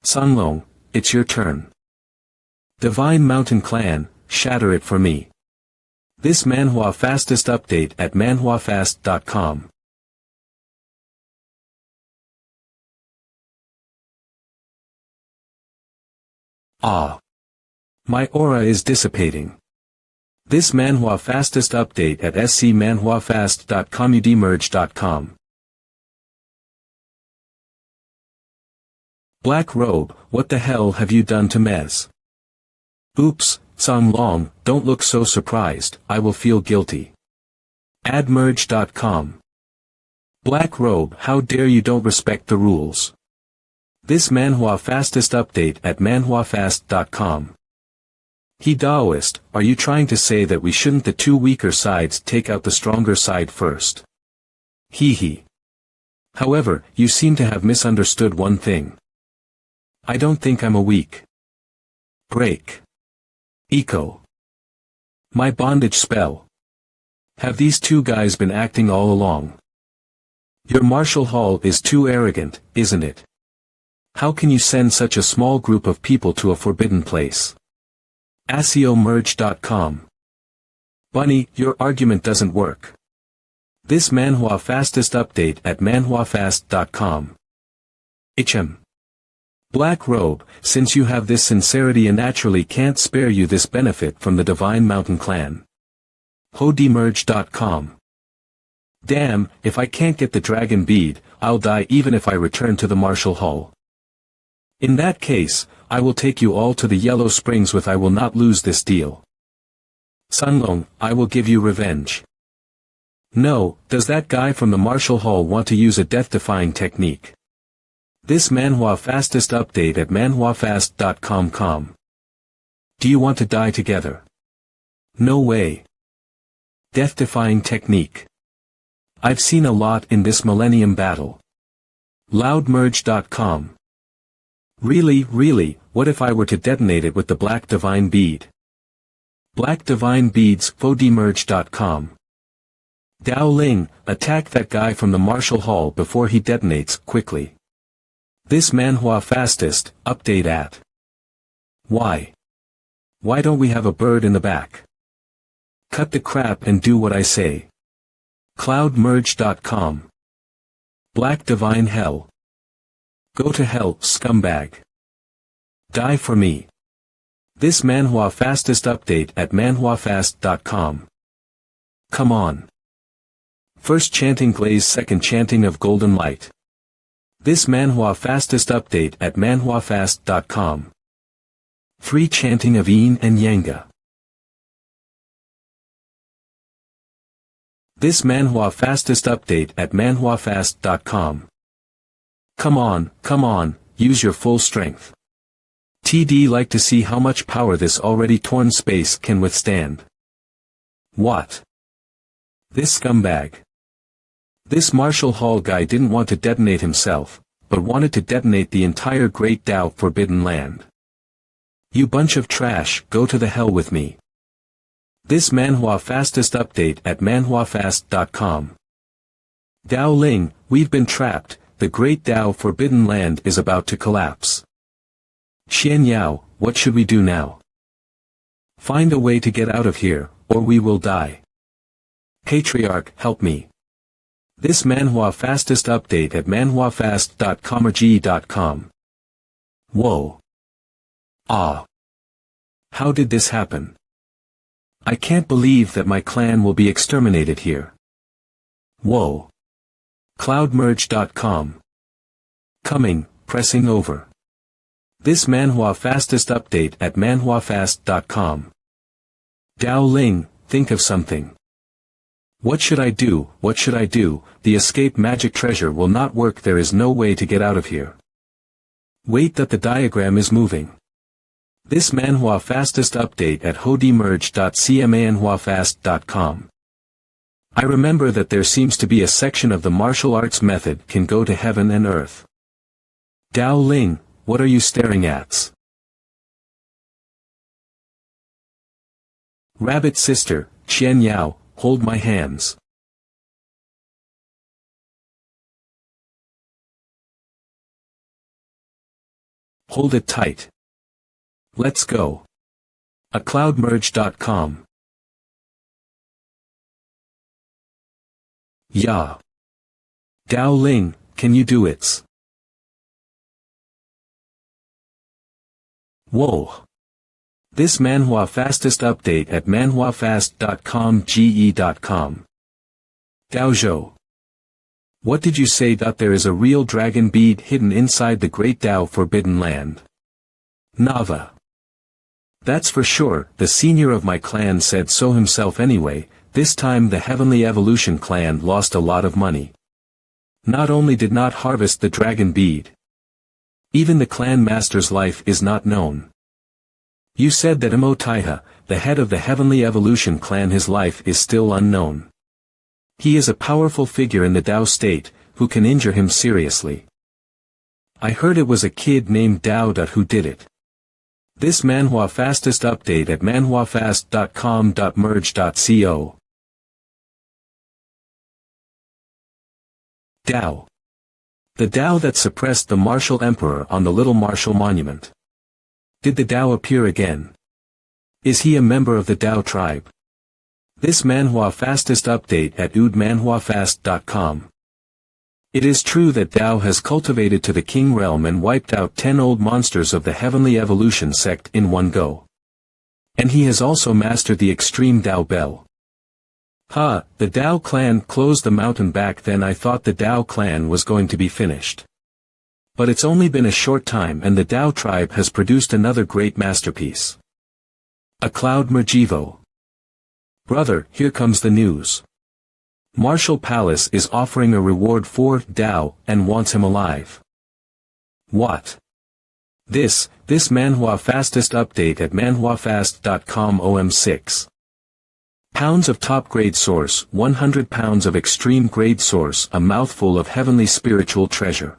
Sunlong, it's your turn. Divine Mountain Clan, shatter it for me. This manhwa fastest update at manhwafast.com. Ah. My aura is dissipating. This manhwa fastest update at scmanhwafast.comudmerge.com. Black robe, what the hell have you done to Mez? Oops, Song Long, don't look so surprised, I will feel guilty. Admerge.com. Black robe, how dare you don't respect the rules. This manhwa fastest update at manhwafast.com. He Daoist, are you trying to say that we shouldn't the two weaker sides take out the stronger side first? Hee hee. However, you seem to have misunderstood one thing. I don't think I'm a weak. Break. Eco. My bondage spell. Have these two guys been acting all along? Your Martial Hall is too arrogant, isn't it? How can you send such a small group of people to a forbidden place? ASEOmerge.com. Bunny, your argument doesn't work. This manhwa fastest update at manhwafast.com. Black Robe, since you have this sincerity and naturally can't spare you this benefit from the Divine Mountain Clan. HoDemerge.com. Damn, if I can't get the dragon bead, I'll die even if I return to the Martial Hall. In that case, I will take you all to the Yellow Springs with I will not lose this deal. Sunlong, I will give you revenge. No, does that guy from the Martial Hall want to use a death-defying technique? This Manhwa fastest update at manhwafast.com. Do you want to die together? No way. Death-defying technique. I've seen a lot in this Millennium battle. Loudmerge.com. Really, what if I were to detonate it with the Black Divine Bead? Black Divine Beads, HoDemerge.com. Dao Ling, attack that guy from the Martial Hall before he detonates, quickly. This Manhwa fastest, update at. Why? Why don't we have a bird in the back? Cut the crap and do what I say. Cloudmerge.com. Black Divine Hell. Go to hell, scumbag. Die for me. This Manhwa fastest update at manhwafast.com. Come on. First chanting glaze, second chanting of golden light. This Manhwa fastest update at manhwafast.com. 3 chanting of yin and yanga. This Manhwa fastest update at manhwafast.com. Come on, use your full strength. TD like to see how much power this already torn space can withstand. What? This scumbag. This Martial Hall guy didn't want to detonate himself, but wanted to detonate the entire Great Tao Forbidden Land. You bunch of trash, go to the hell with me. This Manhwa fastest update at manhwafast.com. Dao Ling, we've been trapped, the Great Tao Forbidden Land is about to collapse. Xian Yao, what should we do now? Find a way to get out of here, or we will die. Patriarch, help me. This Manhwa fastest update at manhwafast.com or ge.com. Whoa. Ah. How did this happen? I can't believe that my clan will be exterminated here. Whoa. Cloudmerge.com. Coming, pressing over. This Manhwa fastest update at manhwafast.com. Dao Ling, think of something. What should I do, the escape magic treasure will not work, there is no way to get out of here. Wait, that the diagram is moving. This Manhwa fastest update at hodemerge.cmanhwafast.com. I remember that there seems to be a section of the martial arts method can go to heaven and earth. Dao Ling, what are you staring at? Rabbit sister, Qian Yao, hold my hands. Hold it tight. Let's go. Cloudmerge.com. Yeah. Dao Ling, can you do it? Whoa. This Manhwa fastest update at manhwafast.com ge.com. Daozhou. What did you say? There is a real dragon bead hidden inside the Great Tao Forbidden Land. Nava. That's for sure, the senior of my clan said so himself anyway. This time the Heavenly Evolution clan lost a lot of money. Not only did not harvest the dragon bead. Even the clan master's life is not known. You said that Imo Taiha, the head of the Heavenly Evolution clan, his life is still unknown. He is a powerful figure in the Tao state, who can injure him seriously. I heard it was a kid named Dao who did it. This Manhwa fastest update at manhwafast.com.merge.co. Dao. The Dao that suppressed the Martial Emperor on the Little Martial Monument. Did the Dao appear again? Is he a member of the Dao tribe? This Manhwa fastest update at oodmanhwafast.com. It is true that Tao has cultivated to the king realm and wiped out 10 old monsters of the heavenly evolution sect in one go. And he has also mastered the extreme Tao Bell. The Tao clan closed the mountain back then. I thought the Tao clan was going to be finished. But it's only been a short time and the Tao tribe has produced another great masterpiece. A cloud mergivo. Brother, here comes the news. Martial Palace is offering a reward for Tao and wants him alive. What? This Manhwa fastest update at manhwafast.com OM6. Pounds of top-grade source, 100 pounds of extreme-grade source, a mouthful of heavenly spiritual treasure.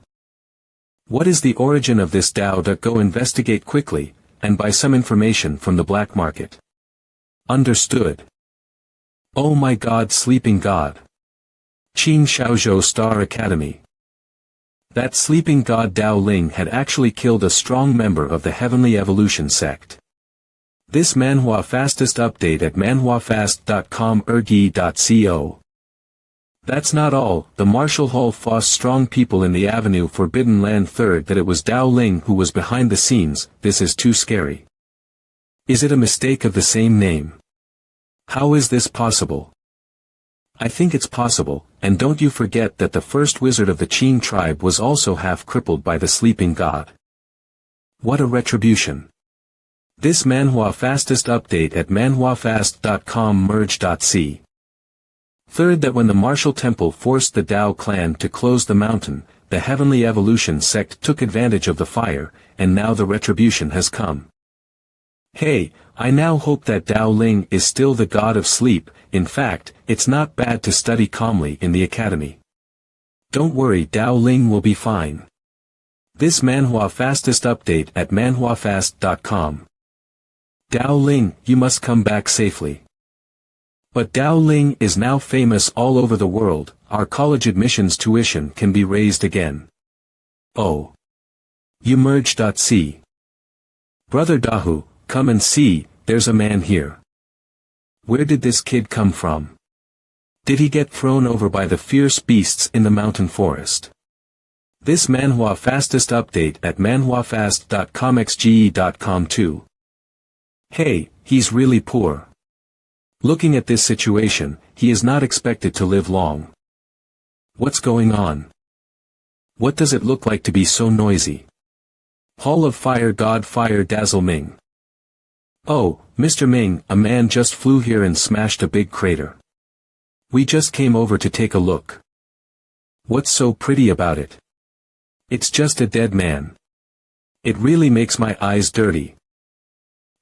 What is the origin of this Tao? Go investigate quickly, and buy some information from the black market. Understood. Oh my God, sleeping god. Qing Shaozhou Star Academy. That sleeping god Dao Ling had actually killed a strong member of the heavenly evolution sect. This Manhwa fastest update at manhwafast.com ergi.co. That's not all. The Marshall Hall Foss strong people in the Avenue Forbidden Land third that it was Dao Ling who was behind the scenes. This is too scary. Is it a mistake of the same name? How is this possible? I think it's possible, and don't you forget that the first wizard of the Qin tribe was also half crippled by the sleeping god. What a retribution. This Manhwa fastest update at manhwafast.com merge.c. Third, that when the Martial Temple forced the Tao clan to close the mountain, the heavenly evolution sect took advantage of the fire, and now the retribution has come. Hey, I now hope that Dao Ling is still the god of sleep. In fact, it's not bad to study calmly in the academy. Don't worry, Dao Ling will be fine. This Manhwa fastest update at manhwafast.com. Dao Ling, you must come back safely. But Dao Ling is now famous all over the world. Our college admissions tuition can be raised again. Oh. You merge.c. Brother Dahu, come and see, there's a man here. Where did this kid come from? Did he get thrown over by the fierce beasts in the mountain forest? This Manhwa fastest update at manhwafast.com xge.com too. Hey, he's really poor. Looking at this situation, he is not expected to live long. What's going on? What does it look like to be so noisy? Hall of Fire God Fire Dazzle Ming. Oh, Mr. Ming, a man just flew here and smashed a big crater. We just came over to take a look. What's so pretty about it? It's just a dead man. It really makes my eyes dirty.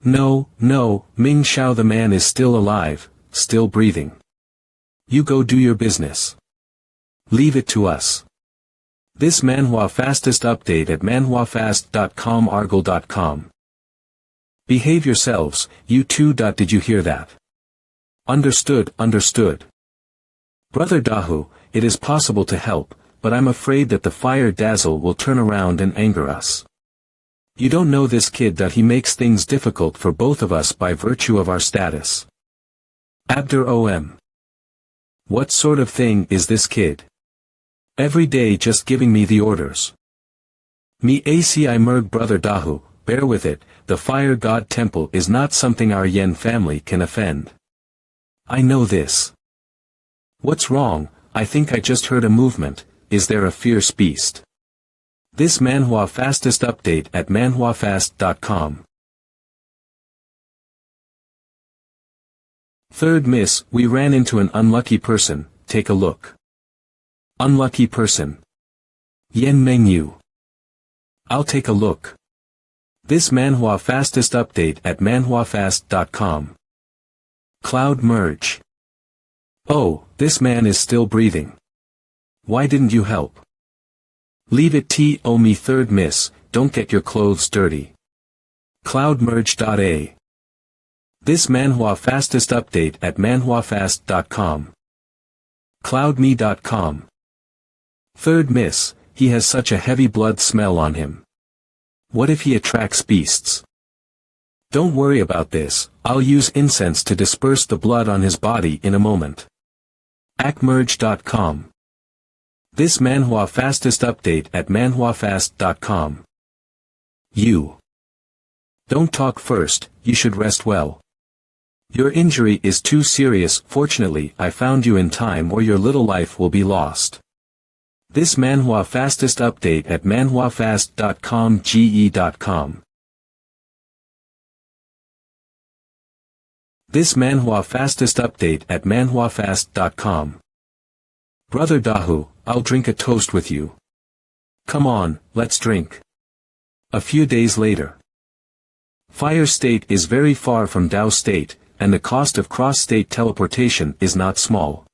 No, Ming Xiao, the man is still alive, still breathing. You go do your business. Leave it to us. This Manhwa fastest update at manhwafast.com argle.com. Behave yourselves, you two. Did you hear that? Understood. Brother Dahu, it is possible to help, but I'm afraid that the fire dazzle will turn around and anger us. You don't know this kid. He makes things difficult for both of us by virtue of our status. Abdur Om. What sort of thing is this kid? Every day just giving me the orders. Me aci merg. Brother Dahu, bear with it, the fire god temple is not something our Yen family can offend. I know this. What's wrong? I think I just heard a movement. Is there a fierce beast? This Manhwa fastest update at manhwafast.com. Third miss, we ran into an unlucky person. Take a look. Unlucky person. Yen Mengyu. I'll take a look. This Manhwa fastest update at manhwafast.com. Cloud merge. Oh, this man is still breathing. Why didn't you help? Leave it to me. Third miss, don't get your clothes dirty. Cloudmerge.a. This Manhwa fastest update at manhwafast.com. Cloudme.com. Third miss, he has such a heavy blood smell on him. What if he attracts beasts? Don't worry about this, I'll use incense to disperse the blood on his body in a moment. Acmerge.com. This MANHWA fastest update at manhwarecap.com. You. Don't talk first, you should rest well. Your injury is too serious. Fortunately, I found you in time or your little life will be lost. This MANHWA fastest update at manhwarecap.com ge.com. This MANHWA fastest update at manhwarecap.com. Brother Dahu, I'll drink a toast with you. Come on, let's drink. A few days later. Fire state is very far from Tao state, and the cost of cross-state teleportation is not small.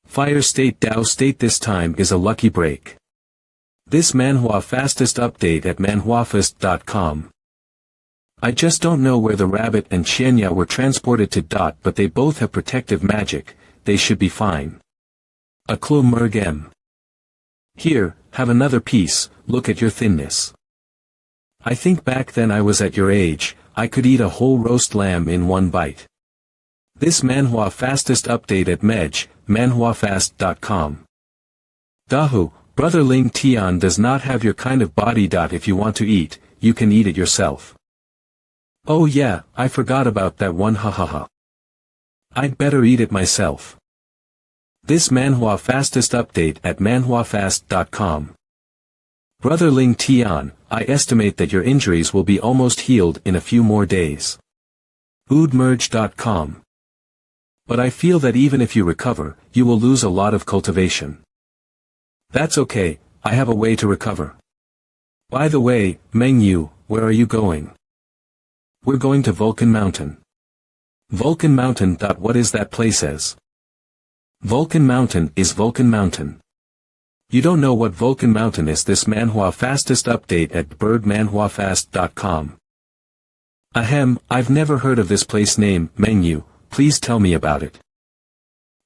Fire state Tao state this time is a lucky break. This MANHWA fastest update at manhwarecap.com. I just don't know where the rabbit and Xianya were transported to. But they both have protective magic, they should be fine. Aklu Mergem. Here, have another piece, look at your thinness. I think back then I was at your age, I could eat a whole roast lamb in one bite. This MANHWA fastest update at manhwarecap.com. Dahu, Brother Ling Tian does not have your kind of body. If you want to eat, you can eat it yourself. Oh yeah, I forgot about that one, hahaha. I'd better eat it myself. This MANHWA fastest update at manhwarecap.com. Brother Ling Tian, I estimate that your injuries will be almost healed in a few more days. Oodmerge.com. But I feel that even if you recover, you will lose a lot of cultivation. That's okay, I have a way to recover. By the way, Meng Yu, where are you going? We're going to Vulcan Mountain. Vulcan Mountain. What is that place as? Vulcan Mountain is Vulcan Mountain. You don't know what Vulcan Mountain is? This MANHWA fastest update at birdmanhwafast.com. Ahem, I've never heard of this place name. Meng Yu, please tell me about it.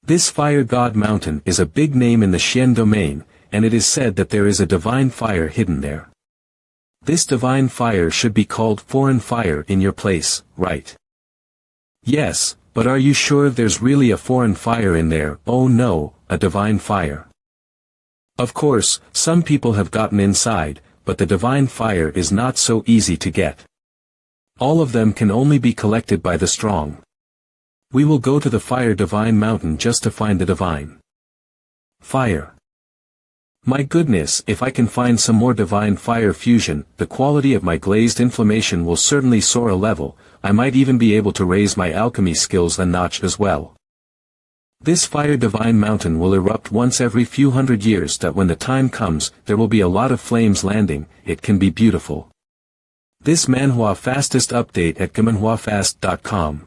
This Fire God Mountain is a big name in the Xian domain, and it is said that there is a divine fire hidden there. This divine fire should be called foreign fire in your place, right? Yes, but are you sure there's really a foreign fire in there? Oh no, a divine fire. Of course, some people have gotten inside, but the divine fire is not so easy to get. All of them can only be collected by the strong. We will go to the Fire Divine Mountain just to find the divine fire. My goodness, if I can find some more divine fire fusion, the quality of my glazed inflammation will certainly soar a level. I might even be able to raise my alchemy skills a notch as well. This Fire Divine Mountain will erupt once every few hundred years. When the time comes, there will be a lot of flames landing. It can be beautiful. This MANHWA fastest update at manhwarecap.com.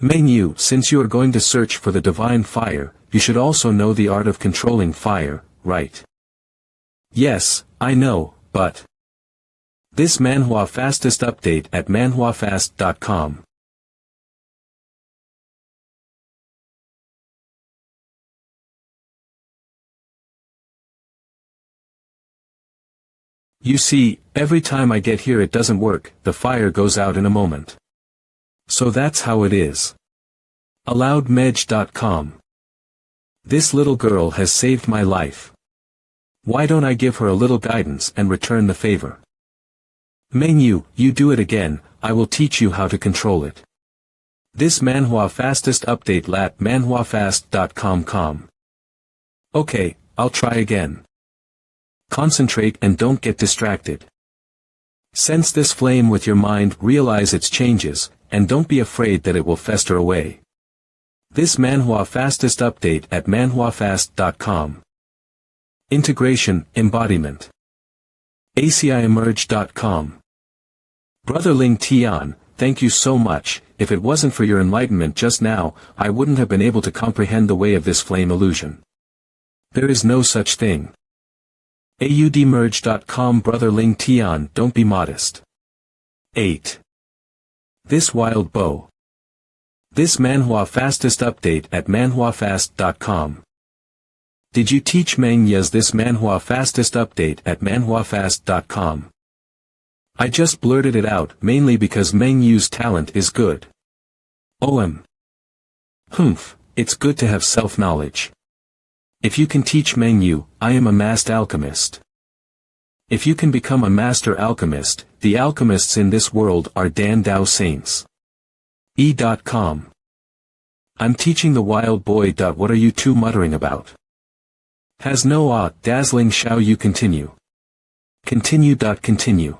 Meng Yu, since you are going to search for the divine fire, you should also know the art of controlling fire, right? Yes, I know, but... This MANHWA fastest update at manhwarecap.com. You see, every time I get here it doesn't work, the fire goes out in a moment. So that's how it is. AloudMedge.com. This little girl has saved my life. Why don't I give her a little guidance and return the favor? Meng Yu, you do it again, I will teach you how to control it. This MANHWA fastest update at manhwarecap.com. Okay, I'll try again. Concentrate and don't get distracted. Sense this flame with your mind, realize its changes, and don't be afraid that it will fester away. This MANHWA fastest update at manhwarecap.com. Integration, embodiment. ACIemerge.com. Brother Ling Tian, thank you so much. If it wasn't for your enlightenment just now, I wouldn't have been able to comprehend the way of this flame illusion. There is no such thing. AUDmerge.com. Brother Ling Tian, don't be modest. 8. This wild bow. This MANHWA fastest update at manhwarecap.com. Did you teach Meng Yu's this MANHWA fastest update at manhwarecap.com? I just blurted it out mainly because Meng Yu's talent is good. OM. Humph, it's good to have self-knowledge. If you can teach Mengyu, I am a masked alchemist. If you can become a master alchemist, the alchemists in this world are Dan Dao saints. E.com. I'm teaching the wild boy. What are you two muttering about? Has no dazzling shall you continue. Continue. Continue.